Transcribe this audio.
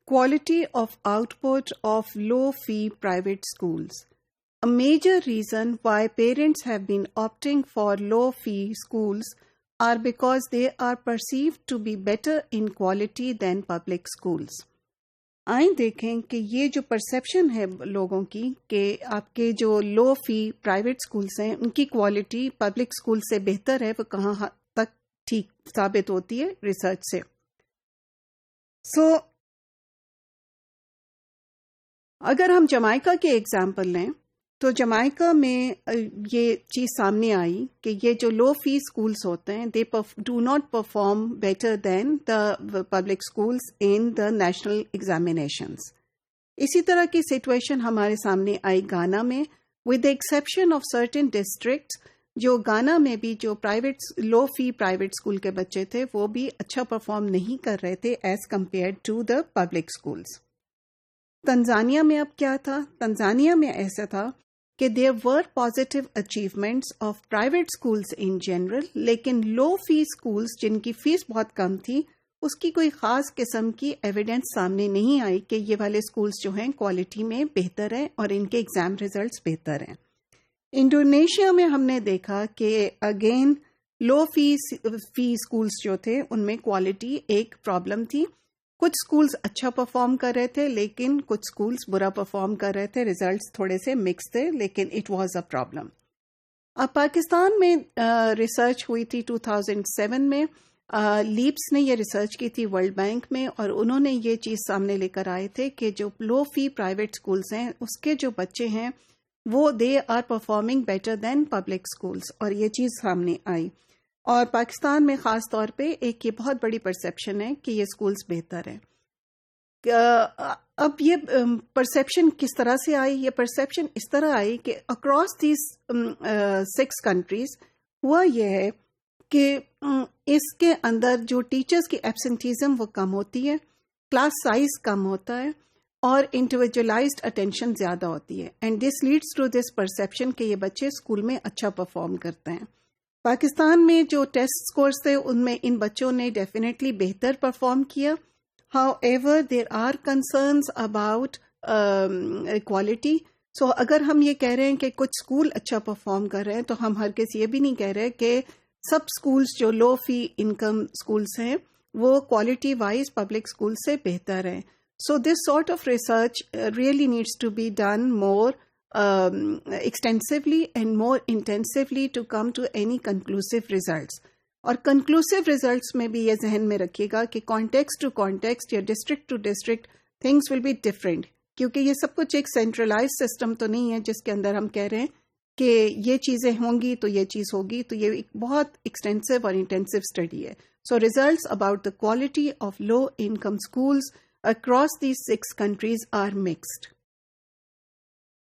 Quality of output of low-fee private schools. A major reason why parents have been opting for low-fee schools are because they are perceived to be better in quality than public schools. آئیں دیکھیں کہ یہ جو perception ہے لوگوں کی کہ آپ کے جو لو فی پرائیویٹ اسکولس ہیں ان کی کوالٹی پبلک اسکول سے بہتر ہے، وہ کہاں تک ٹھیک ثابت ہوتی ہے ریسرچ سے. اگر ہم جمائکا کے ایگزامپل لیں تو جمائکا میں یہ چیز سامنے آئی کہ یہ جو لو فی اسکولس ہوتے ہیں they do not perform better than the public schools in the national examinations. اسی طرح کی سچویشن ہمارے سامنے آئی گانا میں، with the exception of certain districts. جو گانا میں بھی جو پرائیویٹ لو فی پرائیویٹ اسکول کے بچے تھے وہ بھی اچھا پرفارم نہیں کر رہے تھے as compared to the public schools. Tanzania میں اب کیا تھا؟ تنزانیہ میں ایسا تھا کہ there were positive achievements of private schools in general, لیکن لو فی اسکولس جن کی فیس بہت کم تھی اس کی کوئی خاص قسم کی ایویڈنس سامنے نہیں آئی کہ یہ والے اسکولس جو ہیں کوالٹی میں بہتر ہیں اور ان کے ایگزام ریزلٹس بہتر ہیں. انڈونیشیا میں ہم نے دیکھا کہ اگین لو فی اسکولس جو تھے ان میں کوالٹی ایک پرابلم تھی. کچھ سکولز اچھا پرفارم کر رہے تھے لیکن کچھ سکولز برا پرفارم کر رہے تھے، ریزلٹس تھوڑے سے مکس تھے لیکن اٹ واز اے پرابلم. اب پاکستان میں ریسرچ ہوئی تھی 2007 میں. لیپس نے یہ ریسرچ کی تھی ورلڈ بینک میں، اور انہوں نے یہ چیز سامنے لے کر آئے تھے کہ جو لو فی پرائیویٹ سکولز ہیں اس کے جو بچے ہیں وہ they are performing better than public schools, اور یہ چیز سامنے آئی. اور پاکستان میں خاص طور پہ ایک یہ بہت بڑی پرسیپشن ہے کہ یہ سکولز بہتر ہیں. اب یہ پرسیپشن کس طرح سے آئی؟ یہ پرسیپشن اس طرح آئی کہ اکراس دیز 6 کنٹریز ہوا یہ ہے کہ اس کے اندر جو ٹیچرز کی ایبسنٹیزم وہ کم ہوتی ہے، کلاس سائز کم ہوتا ہے، اور انڈیویجولائزڈ اٹینشن زیادہ ہوتی ہے. And this leads to this perception کہ یہ بچے اسکول میں اچھا پرفارم کرتے ہیں. پاکستان میں جو ٹیسٹ سکورز تھے ان میں ان بچوں نے ڈیفینیٹلی بہتر پرفارم کیا. However, there are concerns about quality. So اگر ہم یہ کہہ رہے ہیں کہ کچھ اسکول اچھا پرفارم کر رہے ہیں تو ہم ہر کس یہ بھی نہیں کہہ رہے کہ سب اسکولس جو لو فی انکم اسکولس ہیں وہ کوالٹی وائز پبلک اسکول سے بہتر ہیں. So this sort of research really needs to be done more extensively and more intensively to come to any conclusive results. اور کنکلوسیو ریزلٹس میں بھی یہ ذہن میں رکھیے گا کہ کانٹیکسٹ ٹو کانٹیکسٹ یا district to district things will be different, کیونکہ یہ سب کچھ ایک سینٹرلائز سسٹم تو نہیں ہے جس کے اندر ہم کہہ رہے ہیں کہ یہ چیزیں ہوں گی تو یہ چیز ہوگی. تو یہ ایک بہت ایکسٹینسو اور انٹینسو اسٹڈی ہے. So results about the quality of low income schools across these 6 countries are mixed.